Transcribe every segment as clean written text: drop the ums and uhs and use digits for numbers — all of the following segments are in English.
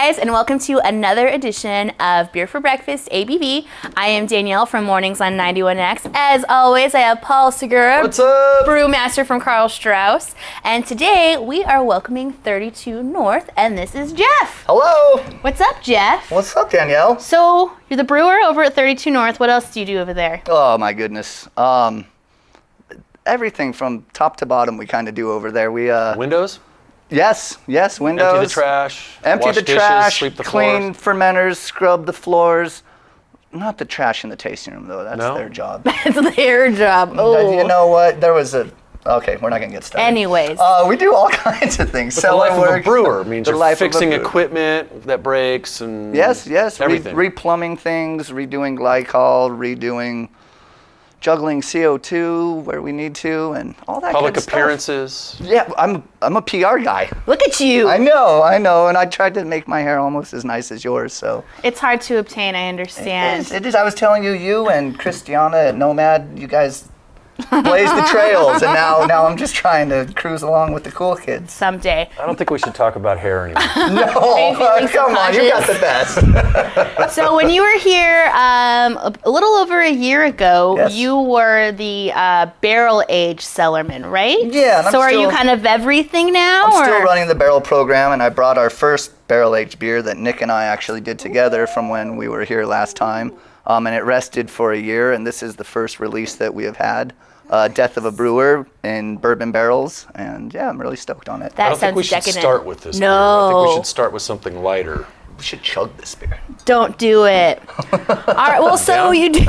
guys, and welcome to another edition of Beer for Breakfast ABV. I am Danielle from Mornings on 91X. As always, I have Paul Segura, what's up? Brewmaster from Karl Strauss. And today we are welcoming 32 North, and this is Jeff. Hello. What's up, Jeff? What's up, Danielle? So, you're the brewer over at 32 North. What else do you do over there? Oh, my goodness. Everything from top to bottom we kind of do over there. We Windows? Yes, windows. Empty the trash. Empty wash the dishes, trash, sweep the clean floors. fermenters, scrub the floors. Not the trash in the tasting room, though. That's No? their job. It's their job. Oh. You know what? Okay, we're not going to get started. Anyways. We do all kinds of things. But the life of a brewer means The you're life of a fixing brewer. equipment that breaks and Yes. everything. Replumbing things, redoing glycol, juggling CO2 where we need to, and all that Public good stuff. appearances. Yeah, I'm a PR guy. Look at you. I know, and I tried to make my hair almost as nice as yours, so. It's hard to obtain, I understand. It is. I was telling you and Christiana at Nomad, you guys blaze the trails, and now I'm just trying to cruise along with the cool kids. Someday. I don't think we should talk about hair anymore. No, come on, you got the best. So when you were here a little over a year ago, Yes. you were the barrel-aged cellarman, right? Yeah, and I'm so are you still- kind of everything now? I'm still or? running the barrel program, and I brought our first barrel-aged beer that Nick and I actually did together from when we were here last time. And it rested for a year, and this is the first release that we have had. Death of a Brewer in bourbon barrels, and yeah, I'm really stoked on it. That I don't think sounds we should decadent. start with this No. beer. I think we should start with something lighter. We should chug this beer. Don't do it. All right, well, so Down? you do.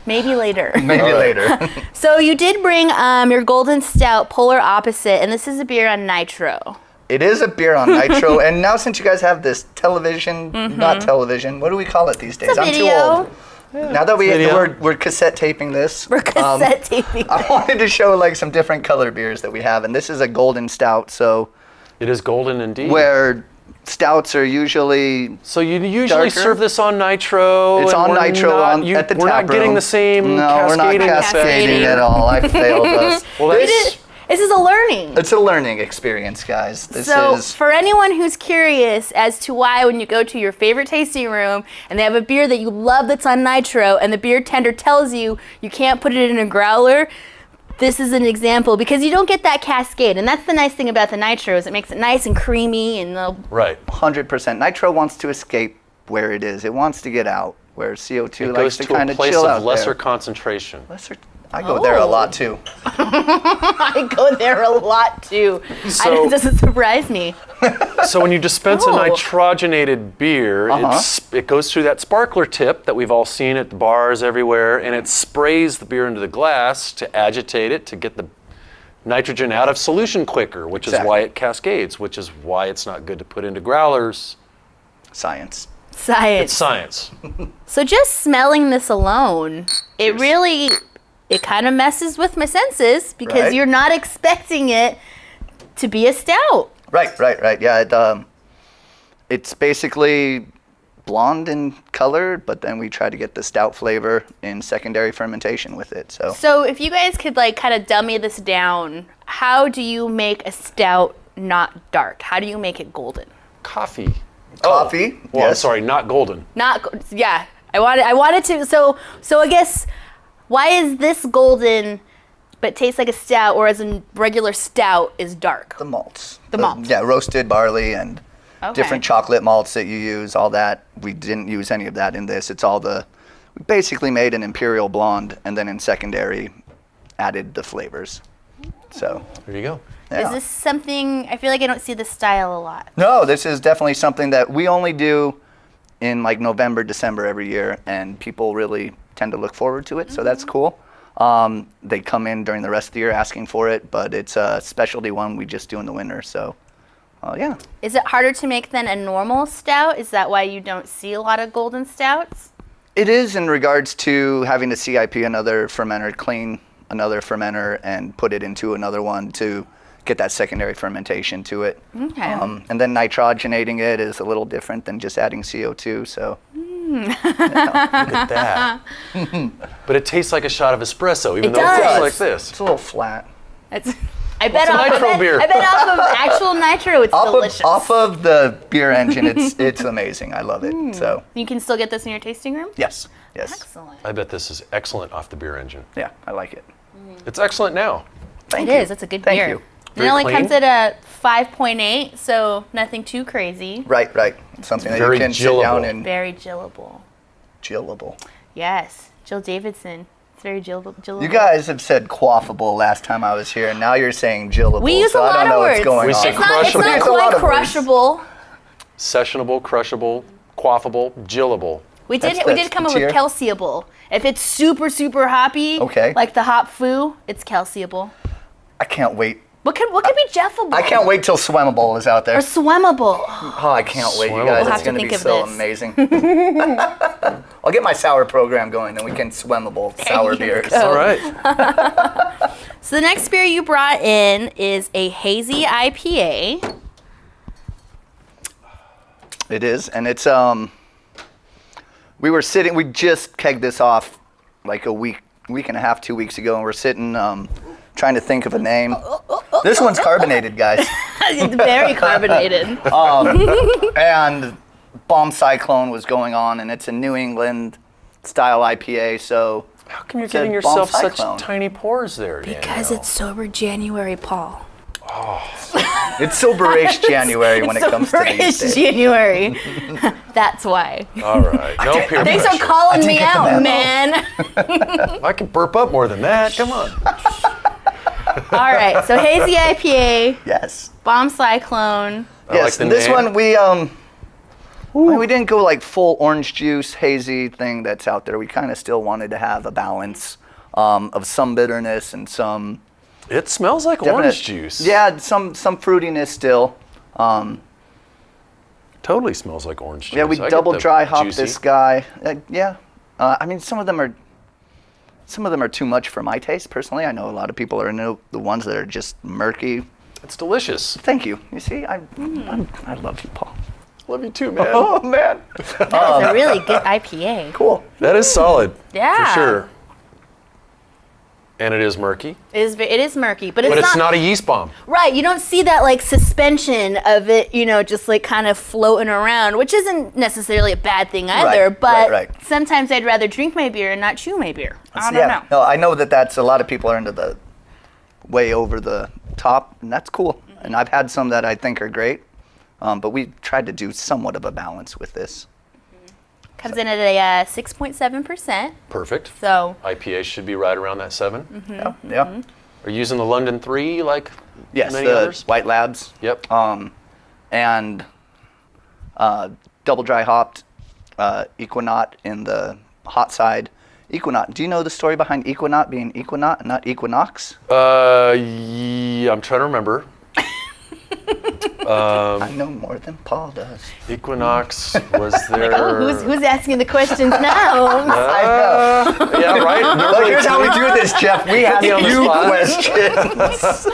Maybe later. Maybe later. So you did bring your Golden Stout Polar Opposite, and this is a beer on nitro. It is a beer on nitro, and now since you guys have this television, not television, what do we call it these days? It's a I'm too video. old. Now that Video. we're cassette taping this, We're cassette taping. I wanted to show like some different color beers that we have, and this is a golden stout. So It is golden indeed. where stouts are usually So you usually darker? serve this on nitro. It's and on we're nitro not, at the We're tap not getting room. the same No, we're not cascading cascading effect. at all. I failed us. Well, that's This is a learning. It's a learning experience, guys. This So is for anyone who's curious as to why when you go to your favorite tasting room and they have a beer that you love that's on nitro and the beer tender tells you you can't put it in a growler, this is an example because you don't get that cascade. And that's the nice thing about the nitro is it makes it nice and creamy and right. 100%. Nitro wants to escape where it is. It wants to get out where CO2 It likes goes to to a kind of place chill of out lesser there. concentration. I go there a Oh. lot too. I go there a lot too. So- It doesn't surprise me. So when you dispense a Oh. nitrogenated beer, it goes through that sparkler tip that we've all seen at the bars everywhere, and it sprays the beer into the glass to agitate it, to get the nitrogen out of solution quicker, which is why it cascades, which is why it's not good to put into growlers. Science. Science. It's science. So just smelling this alone, it really, it kind of messes with my senses because Right. you're not expecting it to be a stout. Right. Yeah, it's basically blonde in color, but then we try to get the stout flavor in secondary fermentation with it. So if you guys could like kind of dummy this down, how do you make a stout not dark? How do you make it golden? Coffee. Coffee, Oh, well, I'm yes. sorry, not golden. Yeah. I wanted to. So I guess why is this golden, but tastes like a stout, whereas a regular stout is dark? The malts. The malts. Yeah, roasted barley and Okay. different chocolate malts that you use, all that. We didn't use any of that in this. It's all we basically made an imperial blonde and then in secondary added the flavors. So, There you go. yeah. Is this something? I feel like I don't see this style a lot. No, this is definitely something that we only do in like November, December every year, and people really tend to look forward to it, so that's cool. They come in during the rest of the year asking for it, but it's a specialty one we just do in the winter, so yeah. Is it harder to make than a normal stout? Is that why you don't see a lot of golden stouts? It is in regards to having to CIP another fermenter, clean another fermenter, and put it into another one to get that secondary fermentation to it. Okay. And then nitrogenating it is a little different than just adding CO2, so. Look at that. But it tastes like a shot of espresso, even It though it does. tastes like this. It's a little flat. That's I bet What's a nitro beer? I bet off of actual nitro, it's delicious. Off of the beer engine, it's amazing. I love it. So You can still get this in your tasting room? yes. Excellent. I bet this is excellent off the beer engine. Yeah, I like it. It's excellent now. Thank It you. is. It's a good Thank beer. you. Very It only clean. comes at a 5.8, so nothing too crazy. Right. Something that Very you can sit down gillable. and Very gillable. gillable. Yes. Jill Davidson. It's very gillable. You guys have said quaffable last time I was here, and now you're saying gillable. We use so a I lot don't of know words. what's going We on. say It's not crushable. There's a quite lot of words. crushable. Sessionable, crushable, quaffable, gillable. We That's did come the up with tier. calciable. If it's super, super hoppy, Okay. like the hop foo, it's calciable. I can't wait. What could be Jeffable? I can't wait till Swemmable is out there. Or Swemmable. Oh, I can't wait, you Swimmable. guys. We'll It's have to going to think be of so this. amazing. I'll get my sour program going, and we can Swemmable sour you beers. go. All right. So the next beer you brought in is a hazy IPA. It is, and it's we just kegged this off like a week and a half, 2 weeks ago, and we're sitting trying to think of a name. This one's carbonated, guys. It's very carbonated. And Bomb Cyclone was going on, and it's a New England style IPA, so How come you're It's a giving Bomb yourself such Cyclone. tiny pores there, Daniel? Because it's sober January, Paul. it's soberish January when it comes to these It's days. January. That's why. All right. No peer Thanks for pressure. calling didn't me get the out, memo. man. I can burp up more than that. Come on. All right, so hazy IPA, Yes. Bomb Cyclone. I Yes, like the this name. one we didn't go like full orange juice hazy thing that's out there. We kind of still wanted to have a balance of some bitterness and some It smells like definite- orange juice. Yeah, some fruitiness still. Totally smells like orange juice. Yeah, we I get double the dry hop juicy. this guy. Yeah, I mean some of them are too much for my taste personally. I know a lot of people are into the ones that are just murky. It's delicious. Thank you. You see, I love you, Paul. Love you too, man. Oh man, It's a really good IPA. cool. That is solid. Yeah. For sure. And it is murky. It is murky, but But it's not a yeast bomb. right. You don't see that like suspension of it, just like kind of floating around, which isn't necessarily a bad thing either. Right, but right. sometimes I'd rather drink my beer and not chew my beer. I don't yeah, know. no, I know that's a lot of people are into the way over the top, and that's cool. And I've had some that I think are great, but we tried to do somewhat of a balance with this. Comes in at a 6.7%. Perfect. So IPA should be right around that 7. Yeah. Are you using the London 3 like Yes, many the others? White Labs. Yep. And double dry hopped Equinaut in the hot side. Equinaut. Do you know the story behind Equinaut being Equinaut, not Equinox? Yeah, I'm trying to remember. I know more than Paul does. Equinox was there. oh, who's asking the questions now? I know. Yeah, right. Well, Normally here's how we do this, Jeff. We ask me on the you spot. questions.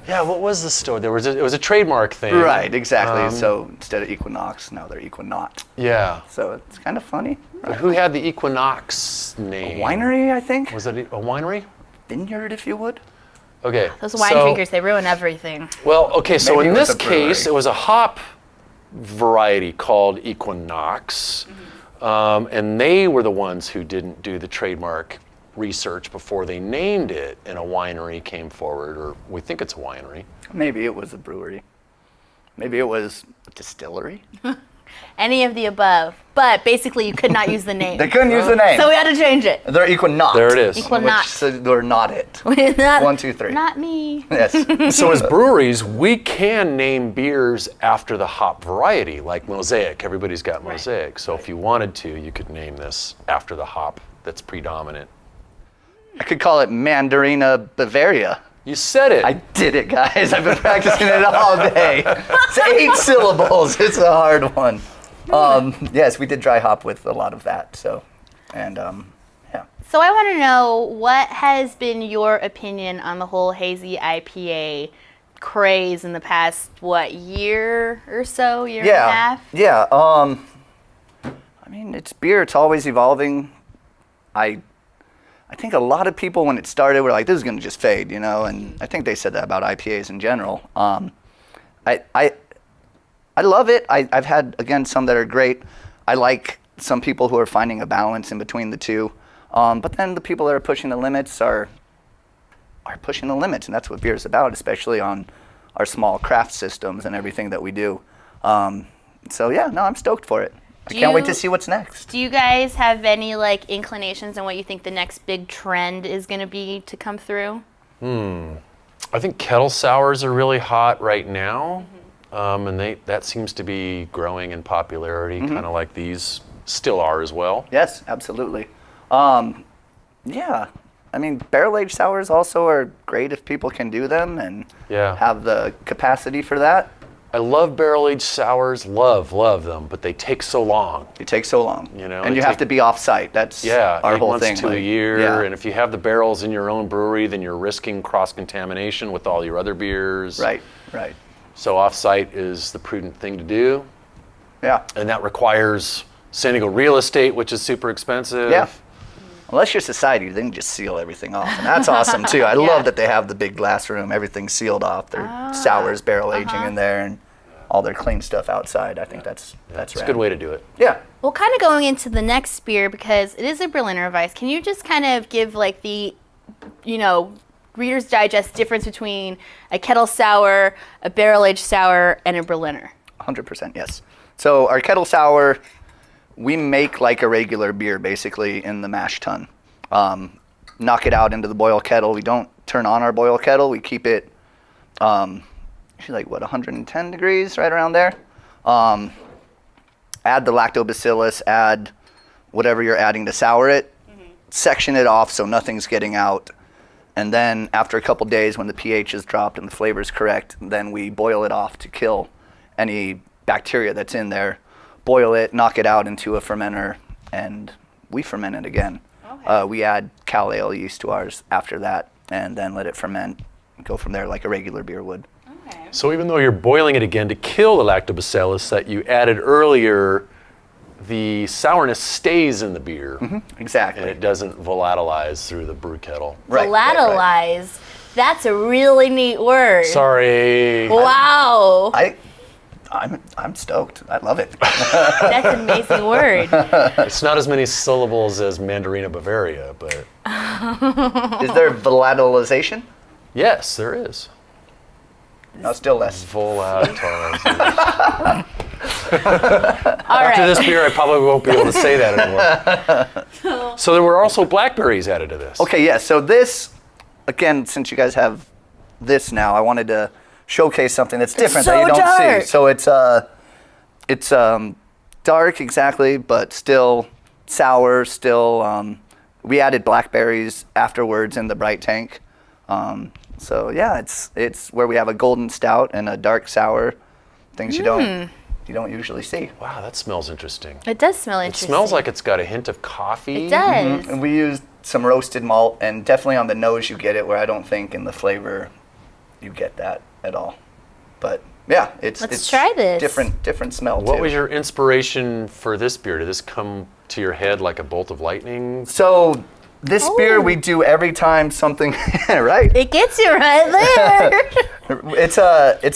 Yeah, what was the story? It was a trademark thing. Right, exactly. So instead of Equinox, now they're Equinaut. Yeah. So it's kind of funny. But who had the Equinox name? Winery, I think. Was it a winery? Vineyard, if you would. Okay. Those wine so- drinkers, they ruin everything. Well, okay, so Maybe in it was this a brewery. case, it was a hop variety called Equinox, and they were the ones who didn't do the trademark research before they named it, and a winery came forward, or we think it's a winery. Maybe it was a brewery. Maybe it was a distillery. Any of the above. But basically, you could not use the name. They couldn't use the name. So we had to change it. They're Equinaut. There it is. Equinaut. Which, so they're not it. Not, 1, 2, 3. Not me. Yes. So as breweries, we can name beers after the hop variety, like Mosaic. Everybody's got Mosaic. So if you wanted to, you could name this after the hop that's predominant. I could call it Mandarina Bavaria. You said it. I did it, guys. I've been practicing it all day. It's 8 syllables. It's a hard one. Yes, we did dry hop with a lot of that. So, and yeah. So I want to know, what has been your opinion on the whole hazy IPA craze in the past, year or so, year and a half? Yeah. I mean, it's beer. It's always evolving. I I think a lot of people, when it started, were like, this is going to just fade, you know, and I think they said that about IPAs in general. I love it. I've had, again, some that are great. I like some people who are finding a balance in between the two. But then the people that are pushing the limits are pushing the limits, and that's what beer is about, especially on our small craft systems and everything that we do. So yeah, no, I'm stoked for it. I can't wait to see what's next. Do you guys have any like inclinations on what you think the next big trend is going to be to come through? I think kettle sours are really hot right now, and that seems to be growing in popularity, kind of like these still are as well. Yes, absolutely. Yeah, I mean, barrel-aged sours also are great if people can do them and have the capacity for that. I love barrel-aged sours, love them, but they take so long. They take so long, you know, and you have to be off-site. That's our whole thing. 8 months to a year, and if you have the barrels in your own brewery, then you're risking cross-contamination with all your other beers. Right. So off-site is the prudent thing to do. Yeah. And that requires San Diego real estate, which is super expensive. Yeah. Unless you're society, they can just seal everything off, and that's awesome too. I love that they have the big glass room, everything's sealed off. Their sours, barrel aging in there, and all their clean stuff outside. I think that's It's a good way to do it. Yeah. Well, kind of going into the next beer, because it is a Berliner Weiss, can you just kind of give like the, Reader's Digest difference between a kettle sour, a barrel-aged sour, and a Berliner? 100%, yes. So our kettle sour, we make like a regular beer basically in the mash tun. Knock it out into the boil kettle. We don't turn on our boil kettle. We keep it like 110 degrees, right around there. Add the lactobacillus, add whatever you're adding to sour it, section it off so nothing's getting out. And then after a couple days when the pH is dropped and the flavor's correct, then we boil it off to kill any bacteria that's in there. Boil it, knock it out into a fermenter, and we ferment it again. Okay. We add cal ale yeast to ours after that, and then let it ferment and go from there like a regular beer would. Okay. So even though you're boiling it again to kill the lactobacillus that you added earlier, the sourness stays in the beer. Exactly. And it doesn't volatilize through the brew kettle. Right. Volatilize. Right. That's a really neat word. Sorry. Wow. I'm stoked. I love it. That's an amazing word. It's not as many syllables as Mandarina Bavaria, but... Is there volatilization? Yes, there is. No, still less. Volatilization. All After right. this beer, I probably won't be able to say that anymore. So there were also blackberries added to this. Okay, yeah. So this, again, since you guys have this now, I wanted to showcase something that's different that you don't dark. see. So it's dark, exactly, but still sour. Still, we added blackberries afterwards in the bright tank. So yeah, it's where we have a golden stout and a dark sour, things you don't usually see. Wow, that smells interesting. It does smell interesting. It smells like it's got a hint of coffee. It does. And we used some roasted malt, and definitely on the nose you get it, where I don't think in the flavor you get that at all. But yeah, Let's try this. Different smell too. What was your inspiration for this beer? Did this come to your head like a bolt of lightning? So this beer we do every time something right. It gets you right there. It's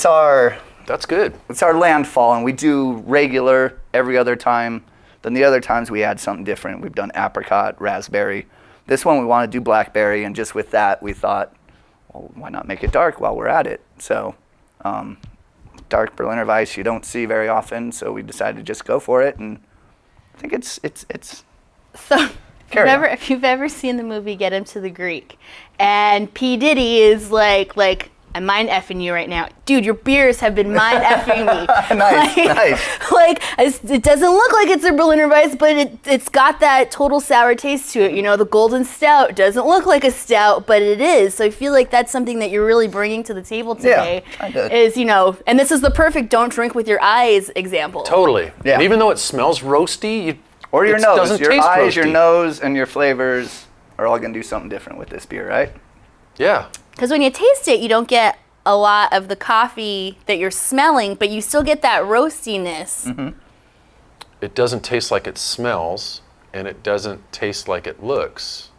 our That's good. It's our landfall, and we do regular every other time. Then the other times we add something different. We've done apricot, raspberry. This one we want to do blackberry, and just with that we thought, well, why not make it dark while we're at it? So dark Berliner Weiss you don't see very often, so we decided to just go for it, and I think it's So if you've ever seen the movie Get Him to the Greek, and P. Diddy is like I'm mind effing you right now, dude. Your beers have been mind effing me. Nice. It doesn't look like it's a Berliner Weiss, but it's got that total sour taste to it. You know, the golden stout doesn't look like a stout, but it is. So I feel like that's something that you're really bringing to the table today. Yeah, is and this is the perfect don't drink with your eyes example. Totally. Yeah. And even though it smells roasty, or your it nose, doesn't your taste eyes, your roasty. nose, and your flavors are all gonna do something different with this beer, right? Yeah. Because when you taste it, you don't get a lot of the coffee that you're smelling, but you still get that roastiness. It doesn't taste like it smells, and it doesn't taste like it looks.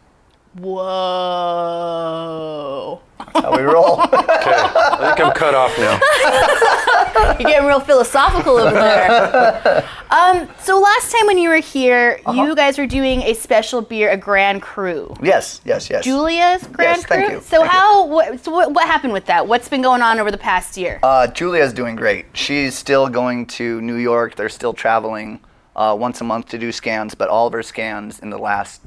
Whoa. That's how we roll. Okay, I think I'm cut off now. You're getting real philosophical over there. So last time when you were here, you guys were doing a special beer, a Grand Cru. Yes. Julia's Grand Yes, Cru? thank you. So Thank what happened with that? What's been going on over the past year? Julia's doing great. She's still going to New York. They're still traveling once a month to do scans, but all of her scans in the last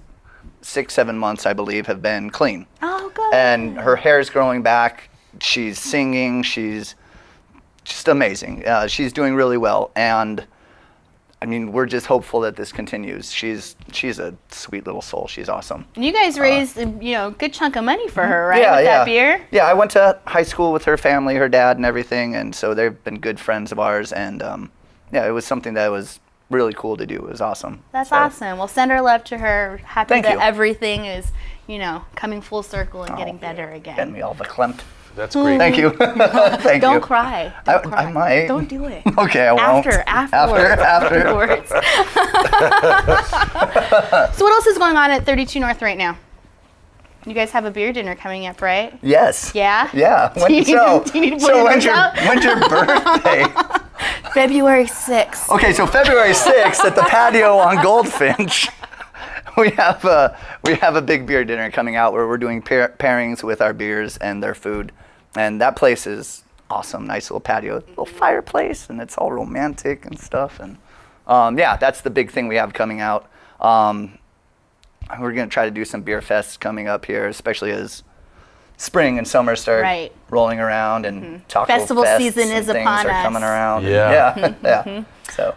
6-7 months, I believe, have been clean. Oh, good. And her hair's growing back. She's singing. She's just amazing. She's doing really well. And I mean, we're just hopeful that this continues. She's a sweet little soul. She's awesome. And you guys raised a good chunk of money for her, right? Yeah, with yeah. that beer? Yeah, I went to high school with her family, her dad, and everything, and so they've been good friends of ours. And yeah, it was something that was really cool to do. It was awesome. That's So, awesome. Well, send her love to her. Happy Thank that you. everything is, coming full circle and getting better again. Getting me all verklempt. That's great. Thank you. Thank Don't you. cry. Don't cry. I might. Don't do it. Okay, I won't. Afterwards. So what else is going on at 32 North right now? You guys have a beer dinner coming up, right? Yes. Yeah? Yeah. Do you need to put your when's names out? when's your birthday? February 6th. Okay, so February 6th at the patio on Goldfinch, we have a big beer dinner coming out where we're doing pairings with our beers and their food, and that place is awesome. Nice little patio, little fireplace, and it's all romantic and stuff. And yeah, that's the big thing we have coming out. We're gonna try to do some beer fests coming up here, especially as spring and summer start Right. rolling around, and taco Festival fests season and is things upon are us. coming around. Yeah. Yeah. So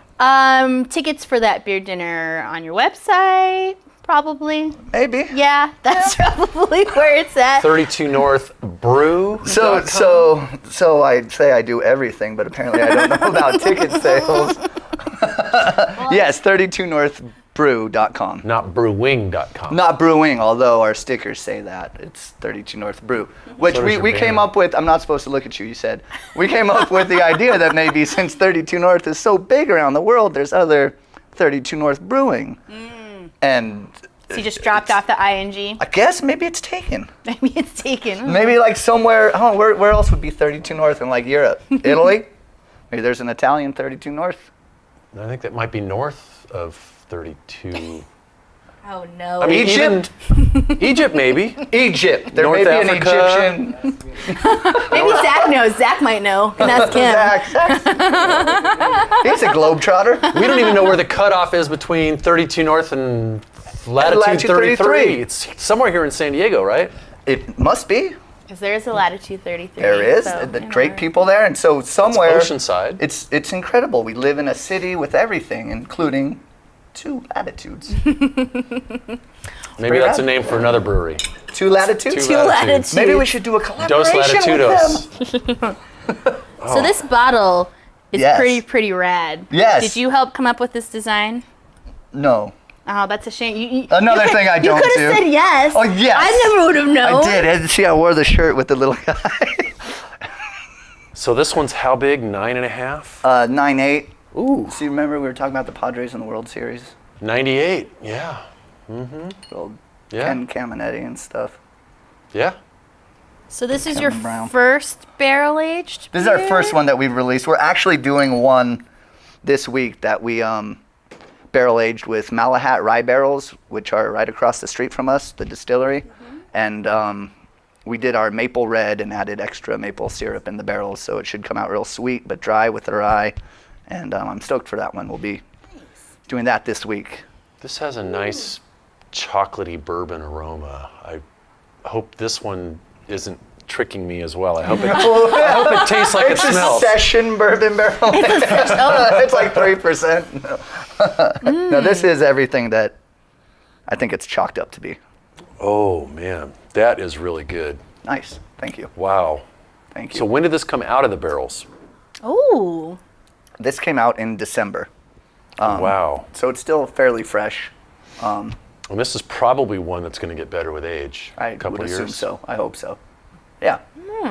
Tickets for that beer dinner on your website, probably. maybe. Yeah, that's probably where it's at. 32 North Brew. So I say I do everything, but apparently I don't know about ticket sales. Yes, 32northbrew.com. Not brewing.com. Not Brewing, although our stickers say that. It's 32 North Brew. Which So does we your came banner. up with, I'm not supposed to look at you said. We came up with the idea that maybe since 32 North is so big around the world, there's other 32 North Brewing. And So you just dropped off the ing. I guess maybe it's taken. Maybe it's taken. Maybe like somewhere, I don't know, where else would be 32 North in like Europe? Italy? Maybe there's an Italian 32 North. I think that might be north of 32. Oh no. I mean, Egypt? Egypt, maybe. Egypt. There North may be Africa. an Egyptian. Maybe Zach knows. Zach might know. And ask him. He's a globetrotter. We don't even know where the cutoff is between 32 North and latitude Latitude 33. 33. It's somewhere here in San Diego, right? It must be. Because there is a latitude 33. There is. so, The great people there. And so somewhere. Oceanside. It's incredible. We live in a city with everything, including 2 latitudes. Maybe that's a name for another brewery. 2 latitudes? 2 latitudes. Maybe we should do a collaboration Dos with Latitudos. them. So this bottle is Yes. pretty rad. Yes. Did you help come up with this design? No. Oh, that's a shame. Another thing I don't You could do. have said yes. Oh, yes. I never would have known. I did. And see, I wore the shirt with the little guy. So this one's how big? 9.5? 9'8". Ooh. See, remember we were talking about the Padres in the World Series? 98. Yeah. Old Yeah. Ken Caminetti and stuff. Yeah. So this is your Kevin Brown. first barrel-aged This is our beer? first one that we've released. We're actually doing one this week that we barrel aged with Malahat rye barrels, which are right across the street from us, the distillery. And we did our maple red and added extra maple syrup in the barrels, so it should come out real sweet but dry with the rye. And I'm stoked for that one. We'll be doing that this week. This has a nice chocolatey bourbon aroma. I hope this one isn't tricking me as well. I hope it tastes like it It's smells. a session bourbon barrel. It's like 3%. No, this is everything that I think it's chalked up to be. Oh man, that is really good. Nice. Thank you. Wow. Thank you. So when did this come out of the barrels? Ooh. This came out in December. Wow. So it's still fairly fresh. And this is probably one that's going to get better with age. I a couple would of assume years. so. I hope so. Yeah.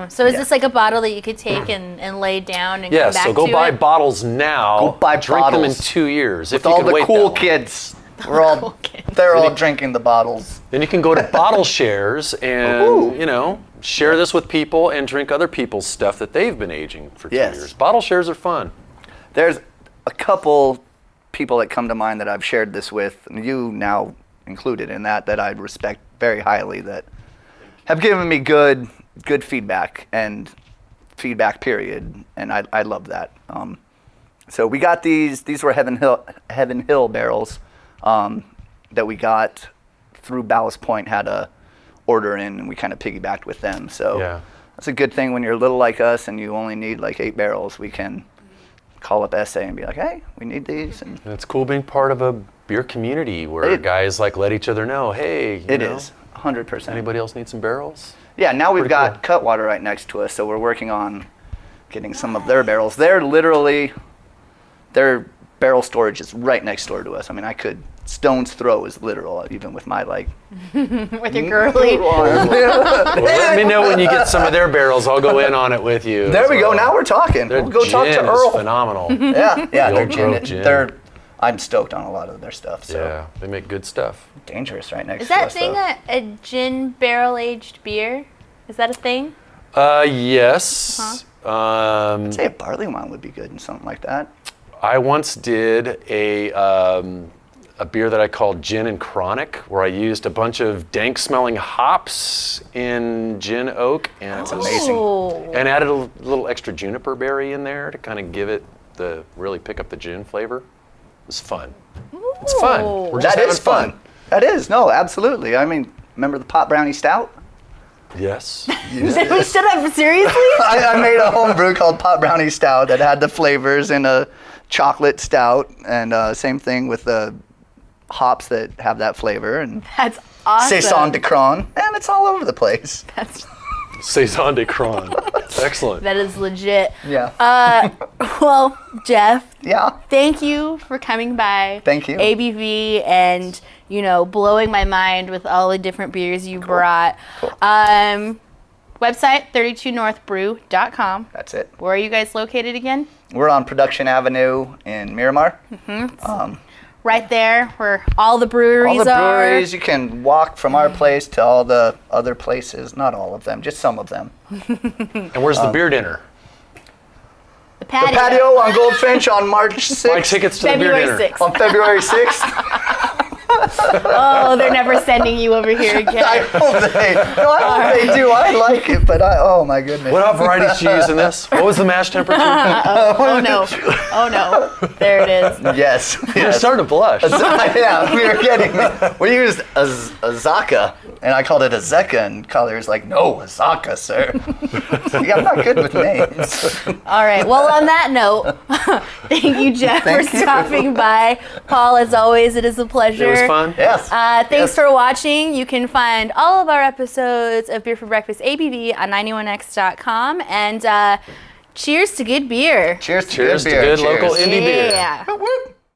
So is Yeah. this like a bottle that you could take and lay down and Yeah, come back so go to buy it? bottles now. Go buy drink them in bottles. 2 years. With if you all can the wait cool that long. kids. We're all, Cool kids. they're all drinking the bottles. Then you can go to bottle shares and, share this with people and drink other people's stuff that they've been aging for 2 Yes. years. Bottle shares are fun. There's a couple people that come to mind that I've shared this with, and you now included in that I respect very highly, that have given me good feedback and feedback period, and I love that. So we got these were Heaven Hill barrels that we got through Ballast Point, had a order in, and we kind of piggybacked with them. So Yeah. that's a good thing when you're little like us and you only need like 8 barrels. We can call up SA and be like, hey, we need these. And It's cool being part of a beer community where guys like let each other know, hey, it is 100%. Anybody else need some barrels? Yeah, now we've Pretty got cool. Cutwater right next to us, so we're working on getting some of their barrels. Their barrel storage is right next door to us. I mean, stone's throw is literal, even with my With your girly. Well, let me know when you get some of their barrels. I'll go in on it with you. There as we go. well. Now we're talking. Their We'll go talk gin to Earl. is phenomenal. Yeah, The their old growth gin. gin. I'm stoked on a lot of their stuff. So Yeah, they make good stuff. dangerous right next Is to that us. thing though. a gin barrel aged beer? Is that a thing? Yes. I'd say a barley wine would be good in something like that. I once did a beer that I called Gin and Chronic, where I used a bunch of dank smelling hops in gin oak and That's amazing. Oh. and added a little extra juniper berry in there to kind of give it really pick up the gin flavor. It was fun. It's fun. We're just That having is fun. That is. No, absolutely. I mean, remember the pot brownie stout? Yes. Shut up, seriously? I made a home brew called Pot Brownie Stout that had the flavors in a chocolate stout, and same thing with the hops that have that flavor, and That's awesome. Saison de Cron, and it's all over the place. That's, Saison de Cron. Excellent. that is legit. Yeah. Well, Jeff, Yeah. thank you for coming by. Thank you. ABV and, blowing my mind with all the different beers you brought. Cool. Website, 32northbrew.com. That's it. Where are you guys located again? We're on Production Avenue in Miramar. Right there where all the breweries All the are. breweries, you can walk from our place to all the other places. Not all of them, just some of them. And where's the beer dinner? The patio. The patio on Goldfinch on March 6th. Buy tickets to the beer February dinner. 6th. On February 6th. Oh, they're never sending you over here I again. hope they. No, I hope they do. I like it, but oh my goodness. What varieties did you use in this? What was the mash temperature? Oh no. Oh no. There it is. Yes. You're Yes. starting to blush. Yeah, we used a Zaka, and I called it a Zeka, and Collier's like, no, a Zaka, sir. See, I'm not good with names. All right. Well, on that note, thank you, Jeff, Thank for you. stopping by. Paul, as always, it is a pleasure. It was fun. Yes. Thanks Yes. for watching. You can find all of our episodes of Beer for Breakfast ABV on 91x.com. And cheers to good beer. Cheers to Cheers good to beer. good local Cheers. indie beer. Yeah. Whoop, whoop.